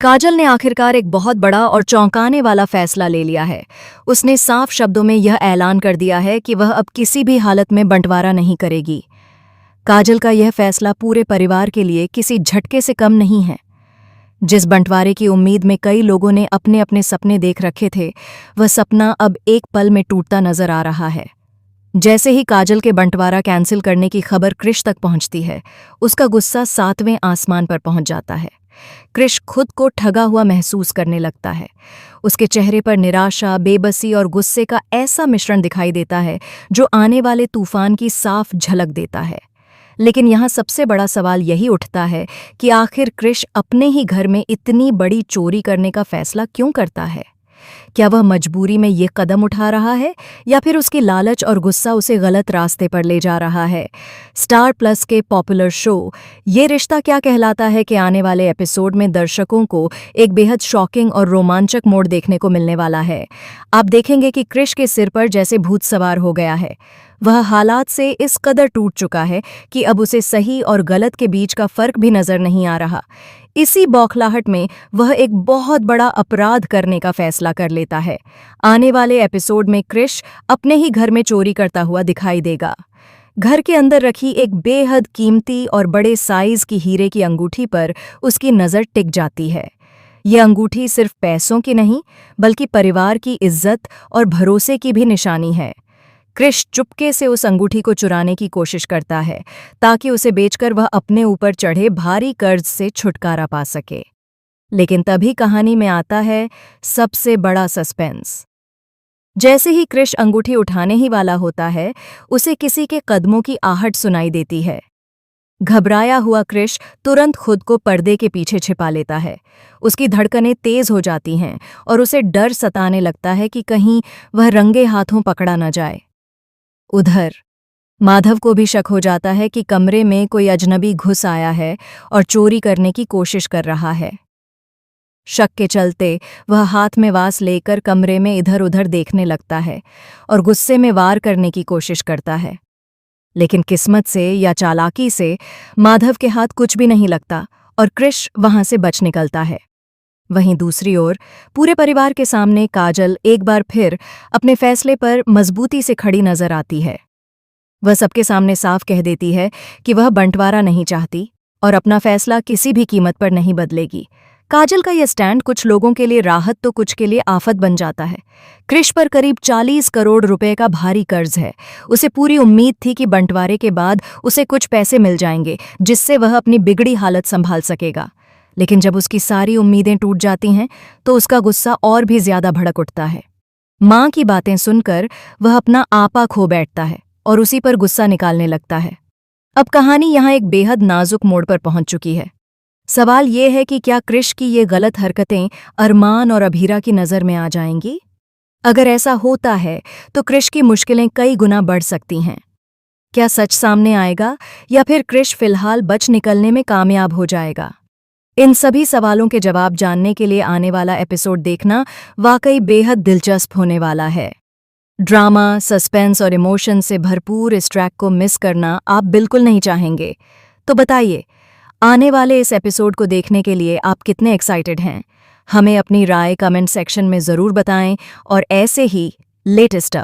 काजल ने आखिरकार एक बहुत बड़ा और चौंकाने वाला फैसला ले लिया है। उसने साफ शब्दों में यह ऐलान कर दिया है कि वह अब किसी भी हालत में बंटवारा नहीं करेगी। काजल का यह फैसला पूरे परिवार के लिए किसी झटके से कम नहीं है। जिस बंटवारे की उम्मीद में कई लोगों ने अपने अपने सपने देख रखे थे, वह सपना अब एक पल में टूटता नजर आ रहा है। जैसे ही काजल के बंटवारा कैंसिल करने की खबर क्रिश तक पहुंचती है, उसका गुस्सा 7वें आसमान पर पहुंच जाता है। क्रिश खुद को ठगा हुआ महसूस करने लगता है। उसके चेहरे पर निराशा, बेबसी और गुस्से का ऐसा मिश्रण दिखाई देता है जो आने वाले तूफान की साफ झलक देता है। लेकिन यहाँ सबसे बड़ा सवाल यही उठता है कि आखिर क्रिश अपने ही घर में इतनी बड़ी चोरी करने का फैसला क्यों करता है? क्या वह मजबूरी में ये कदम उठा रहा है या फिर उसकी लालच और गुस्सा उसे गलत रास्ते पर ले जा रहा है? स्टार प्लस के पॉपुलर शो ये रिश्ता क्या कहलाता है के आने वाले एपिसोड में दर्शकों को एक बेहद शॉकिंग और रोमांचक मोड़ देखने को मिलने वाला है। आप देखेंगे कि क्रिश के सिर पर जैसे भूत सवार हो गया है। वह हालात से इस कदर टूट चुका है कि अब उसे सही और गलत के बीच का फर्क भी नजर नहीं आ रहा। इसी बौखलाहट में वह एक बहुत बड़ा अपराध करने का फैसला कर लेता है। आने वाले एपिसोड में क्रिश अपने ही घर में चोरी करता हुआ दिखाई देगा। घर के अंदर रखी एक बेहद कीमती और बड़े साइज की हीरे की अंगूठी पर उसकी नज़र टिक जाती है। ये अंगूठी सिर्फ पैसों की नहीं, बल्कि परिवार की इज्जत और भरोसे की भी निशानी है। क्रिश चुपके से उस अंगूठी को चुराने की कोशिश करता है ताकि उसे बेचकर वह अपने ऊपर चढ़े भारी कर्ज से छुटकारा पा सके। लेकिन तभी कहानी में आता है सबसे बड़ा सस्पेंस। जैसे ही क्रिश अंगूठी उठाने ही वाला होता है, उसे किसी के कदमों की आहट सुनाई देती है। घबराया हुआ क्रिश तुरंत खुद को पर्दे के पीछे छिपा लेता है। उसकी धड़कनें तेज हो जाती हैं और उसे डर सताने लगता है कि कहीं वह रंगे हाथों पकड़ा न जाए। उधर माधव को भी शक हो जाता है कि कमरे में कोई अजनबी घुस आया है और चोरी करने की कोशिश कर रहा है। शक के चलते वह हाथ में वास लेकर कमरे में इधर उधर देखने लगता है और गुस्से में वार करने की कोशिश करता है। लेकिन किस्मत से या चालाकी से माधव के हाथ कुछ भी नहीं लगता और क्रिश वहां से बच निकलता है। वहीं दूसरी ओर पूरे परिवार के सामने काजल एक बार फिर अपने फैसले पर मजबूती से खड़ी नजर आती है। वह सबके सामने साफ कह देती है कि वह बंटवारा नहीं चाहती और अपना फैसला किसी भी कीमत पर नहीं बदलेगी। काजल का यह स्टैंड कुछ लोगों के लिए राहत तो कुछ के लिए आफत बन जाता है। क्रिश पर करीब 40 करोड़ रुपए का भारी कर्ज है। उसे पूरी उम्मीद थी कि बंटवारे के बाद उसे कुछ पैसे मिल जाएंगे जिससे वह अपनी बिगड़ी हालत संभाल सकेगा। लेकिन जब उसकी सारी उम्मीदें टूट जाती हैं तो उसका गुस्सा और भी ज्यादा भड़क उठता है। माँ की बातें सुनकर वह अपना आपा खो बैठता है और उसी पर गुस्सा निकालने लगता है। अब कहानी यहाँ एक बेहद नाजुक मोड़ पर पहुंच चुकी है। सवाल ये है कि क्या क्रिश की ये गलत हरकतें अरमान और अभीरा की नज़र में आ जाएंगी? अगर ऐसा होता है तो क्रिश की मुश्किलें कई गुना बढ़ सकती हैं। क्या सच सामने आएगा या फिर क्रिश फिलहाल बच निकलने में कामयाब हो जाएगा? इन सभी सवालों के जवाब जानने के लिए आने वाला एपिसोड देखना वाकई बेहद दिलचस्प होने वाला है। ड्रामा, सस्पेंस और इमोशन से भरपूर इस ट्रैक को मिस करना आप बिल्कुल नहीं चाहेंगे। तो बताइए, आने वाले इस एपिसोड को देखने के लिए आप कितने एक्साइटेड हैं? हमें अपनी राय कमेंट सेक्शन में ज़रूर बताएं और ऐसे ही लेटेस्ट